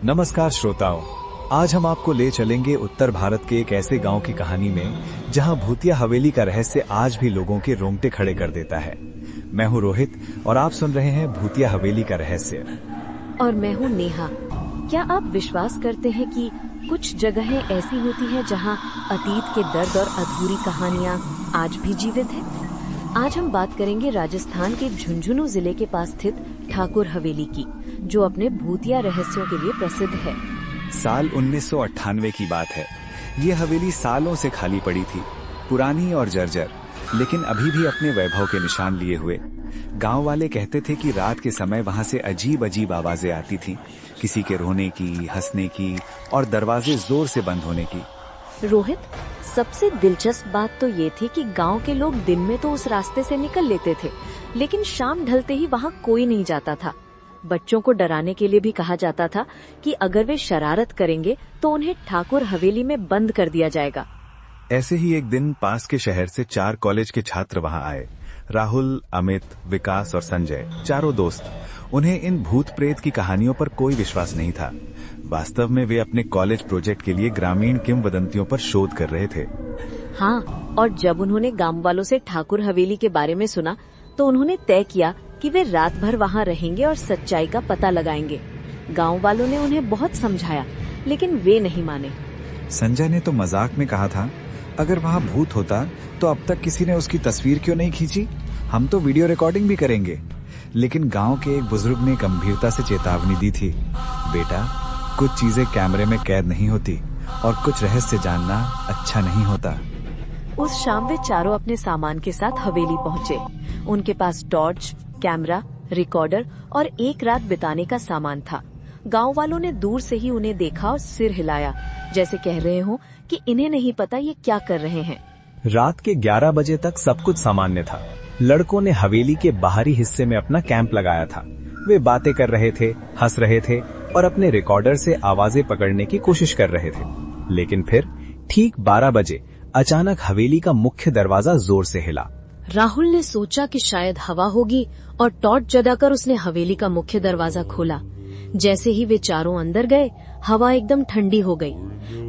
नमस्कार श्रोताओं, आज हम आपको ले चलेंगे उत्तर भारत के एक ऐसे गांव की कहानी में जहां भूतिया हवेली का रहस्य आज भी लोगों के रोंगटे खड़े कर देता है। मैं हूं रोहित और आप सुन रहे हैं भूतिया हवेली का रहस्य। और मैं हूं नेहा। क्या आप विश्वास करते हैं कि कुछ जगहें ऐसी होती हैं जहां अतीत के दर्द और अधूरी कहानियां आज भी जीवित हैं? आज हम बात करेंगे राजस्थान के झुंझुनू जिले के पास स्थित ठाकुर हवेली की, जो अपने भूतिया रहस्यों के लिए प्रसिद्ध है। साल 1998 की बात है। ये हवेली सालों से खाली पड़ी थी, पुरानी और जर्जर, लेकिन अभी भी अपने वैभव के निशान लिए हुए। गांव वाले कहते थे कि रात के समय वहां से अजीब अजीब आवाजें आती थीं, किसी के रोने की, हंसने की और दरवाजे जोर से बंद होने की। रोहित, सबसे दिलचस्प बात तो ये थी कि गांव के लोग दिन में तो उस रास्ते से निकल लेते थे, लेकिन शाम ढलते ही वहां कोई नहीं जाता था। बच्चों को डराने के लिए भी कहा जाता था कि अगर वे शरारत करेंगे तो उन्हें ठाकुर हवेली में बंद कर दिया जाएगा। ऐसे ही एक दिन पास के शहर से 4 कॉलेज के छात्र वहां आए। राहुल, अमित, विकास और संजय, चारों दोस्त। उन्हें इन भूत प्रेत की कहानियों पर कोई विश्वास नहीं था। वास्तव में वे अपने कॉलेज प्रोजेक्ट के लिए ग्रामीण किंवदंतियों पर शोध कर रहे थे। हाँ, और जब उन्होंने गांव वालों से ठाकुर हवेली के बारे में सुना तो उन्होंने तय किया कि वे रात भर वहां रहेंगे और सच्चाई का पता लगाएंगे। गांव वालों ने उन्हें बहुत समझाया, लेकिन वे नहीं माने। संजय ने तो मजाक में कहा था, अगर वहां भूत होता तो अब तक किसी ने उसकी तस्वीर क्यों नहीं खींची? हम तो वीडियो रिकॉर्डिंग भी करेंगे। लेकिन गांव के एक बुजुर्ग ने गंभीरता से चेतावनी दी थी, बेटा, कुछ चीजें कैमरे में कैद नहीं होती और कुछ रहस्य जानना अच्छा नहीं होता। उस शाम वे चारों अपने सामान के साथ हवेली पहुँचे। उनके पास टॉर्च, कैमरा, रिकॉर्डर और एक रात बिताने का सामान था। गांव वालों ने दूर से ही उन्हें देखा और सिर हिलाया, जैसे कह रहे हो कि इन्हें नहीं पता ये क्या कर रहे हैं। रात के 11 बजे तक सब कुछ सामान्य था। लड़कों ने हवेली के बाहरी हिस्से में अपना कैंप लगाया था। वे बातें कर रहे थे, हंस रहे थे और अपने रिकॉर्डर से आवाजें पकड़ने की कोशिश कर रहे थे। लेकिन फिर ठीक 12 बजे अचानक हवेली का मुख्य दरवाजा जोर से हिला। राहुल ने सोचा कि शायद हवा होगी और टॉर्च जलाकर उसने हवेली का मुख्य दरवाजा खोला। जैसे ही वे चारों अंदर गए, हवा एकदम ठंडी हो गई।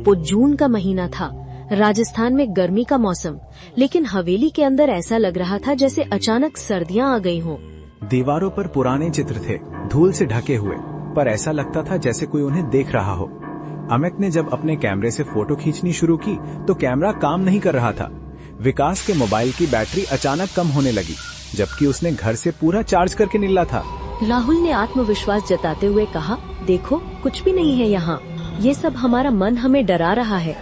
वो जून का महीना था, राजस्थान में गर्मी का मौसम, लेकिन हवेली के अंदर ऐसा लग रहा था जैसे अचानक सर्दियां आ गई हों। दीवारों पर पुराने चित्र थे, धूल से ढके हुए, पर ऐसा लगता था जैसे कोई उन्हें देख रहा हो। अमित ने जब अपने कैमरे से फोटो खींचनी शुरू की तो कैमरा काम नहीं कर रहा था। विकास के मोबाइल की बैटरी अचानक कम होने लगी, जबकि उसने घर से पूरा चार्ज करके निकला था। राहुल ने आत्मविश्वास जताते हुए कहा, देखो, कुछ भी नहीं है यहाँ, ये सब हमारा मन हमें डरा रहा है।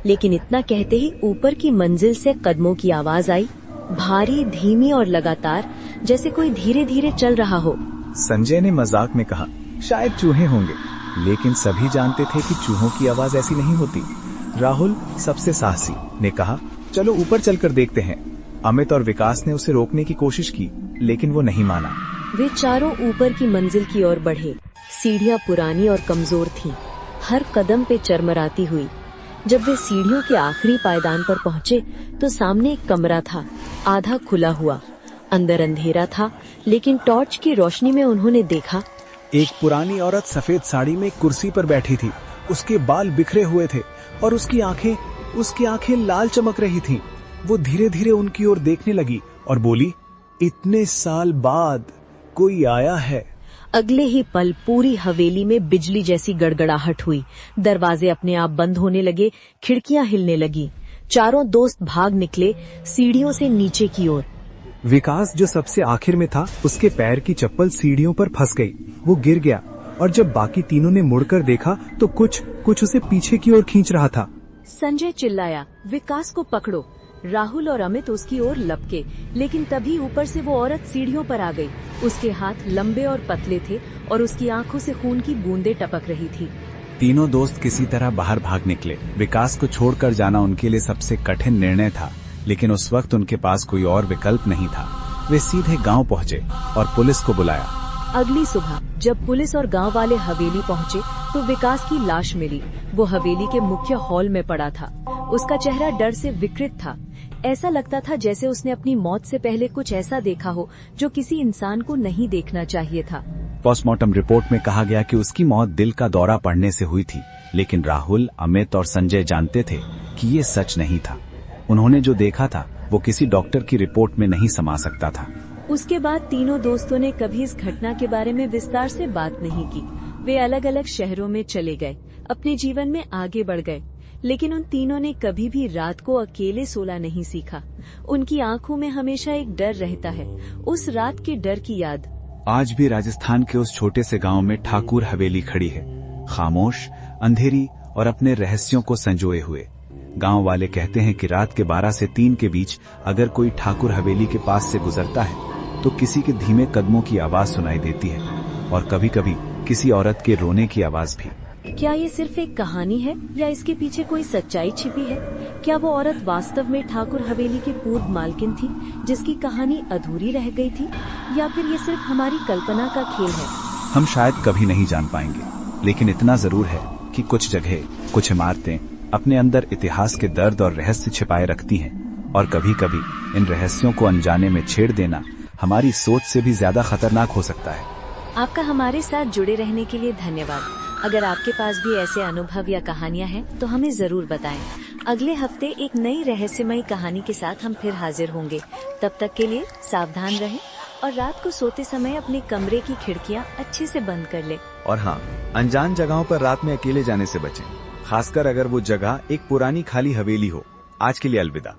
लेकिन इतना कहते ही ऊपर की मंजिल से कदमों की आवाज आई, भारी, धीमी और लगातार, जैसे कोई धीरे धीरे चल रहा हो। संजय ने मजाक में कहा, शायद चूहे होंगे, लेकिन सभी जानते थे कि चूहों की आवाज ऐसी नहीं होती। राहुल, सबसे साहसी, ने कहा, चलो ऊपर चलकर देखते हैं। अमित और विकास ने उसे रोकने की कोशिश की, लेकिन वो नहीं माना। वे चारों ऊपर की मंजिल की ओर बढ़े। सीढ़ियां पुरानी और कमजोर थीं, हर कदम पे चरमराती हुई। जब वे सीढ़ियों के आखिरी पायदान पर पहुंचे तो सामने एक कमरा था, आधा खुला हुआ। अंदर अंधेरा था, लेकिन टॉर्च की रोशनी में उन्होंने देखा, एक पुरानी औरत सफेद साड़ी में कुर्सी पर बैठी थी। उसके बाल बिखरे हुए थे और उसकी आंखें लाल चमक रही थीं। वो धीरे धीरे उनकी ओर देखने लगी और बोली, इतने साल बाद कोई आया है। अगले ही पल पूरी हवेली में बिजली जैसी गड़गड़ाहट हुई। दरवाजे अपने आप बंद होने लगे, खिड़कियां हिलने लगी। चारों दोस्त भाग निकले सीढ़ियों से नीचे की ओर। विकास, जो सबसे आखिर में था, उसके पैर की चप्पल सीढ़ियों पर फंस गई। वो गिर गया और जब बाकी तीनों ने मुड़कर देखा तो कुछ उसे पीछे की ओर खींच रहा था। संजय चिल्लाया, विकास को पकड़ो। राहुल और अमित उसकी ओर लपके, लेकिन तभी ऊपर से वो औरत सीढ़ियों पर आ गई। उसके हाथ लंबे और पतले थे और उसकी आंखों से खून की बूंदें टपक रही थी। तीनों दोस्त किसी तरह बाहर भाग निकले। विकास को छोड़कर जाना उनके लिए सबसे कठिन निर्णय था, लेकिन उस वक्त उनके पास कोई और विकल्प नहीं था। वे सीधे गांव पहुंचे और पुलिस को बुलाया। अगली सुबह जब पुलिस और गांव वाले हवेली पहुंचे तो विकास की लाश मिली। वो हवेली के मुख्य हॉल में पड़ा था। उसका चेहरा डर से विकृत था। ऐसा लगता था जैसे उसने अपनी मौत से पहले कुछ ऐसा देखा हो जो किसी इंसान को नहीं देखना चाहिए था। पोस्टमार्टम रिपोर्ट में कहा गया कि उसकी मौत दिल का दौरा पड़ने से हुई थी, लेकिन राहुल, अमित और संजय जानते थे कि ये सच नहीं था। उन्होंने जो देखा था वो किसी डॉक्टर की रिपोर्ट में नहीं समा सकता था। उसके बाद तीनों दोस्तों ने कभी इस घटना के बारे में विस्तार से बात नहीं की। वे अलग अलग शहरों में चले गए, अपने जीवन में आगे बढ़ गए, लेकिन उन तीनों ने कभी भी रात को अकेले सोना नहीं सीखा। उनकी आंखों में हमेशा एक डर रहता है, उस रात के डर की याद। आज भी राजस्थान के उस छोटे से गांव में ठाकुर हवेली खड़ी है, खामोश, अंधेरी और अपने रहस्यों को संजोए हुए। गांव वाले कहते हैं कि रात के 12 से 3 के बीच अगर कोई ठाकुर हवेली के पास से गुजरता है तो किसी के धीमे कदमों की आवाज सुनाई देती है, और कभी कभी किसी औरत के रोने की आवाज भी। क्या ये सिर्फ एक कहानी है या इसके पीछे कोई सच्चाई छिपी है? क्या वो औरत वास्तव में ठाकुर हवेली की पूर्व मालकिन थी जिसकी कहानी अधूरी रह गई थी, या फिर ये सिर्फ हमारी कल्पना का खेल है? हम शायद कभी नहीं जान पाएंगे, लेकिन इतना जरूर है कि कुछ जगह, कुछ इमारतें अपने अंदर इतिहास के दर्द और रहस्य छिपाए रखती हैं, और कभी कभी इन रहस्यों को अनजाने में छेड़ देना हमारी सोच से भी ज्यादा खतरनाक हो सकता है। आपका हमारे साथ जुड़े रहने के लिए धन्यवाद। अगर आपके पास भी ऐसे अनुभव या कहानियां हैं तो हमें जरूर बताएं। अगले हफ्ते एक नई रहस्यमयी कहानी के साथ हम फिर हाजिर होंगे। तब तक के लिए सावधान रहें और रात को सोते समय अपने कमरे की खिड़कियां अच्छे से बंद कर लें। और हाँ, अनजान जगहों पर रात में अकेले जाने से बचें, खासकर अगर वो जगह एक पुरानी खाली हवेली हो। आज के लिए अलविदा।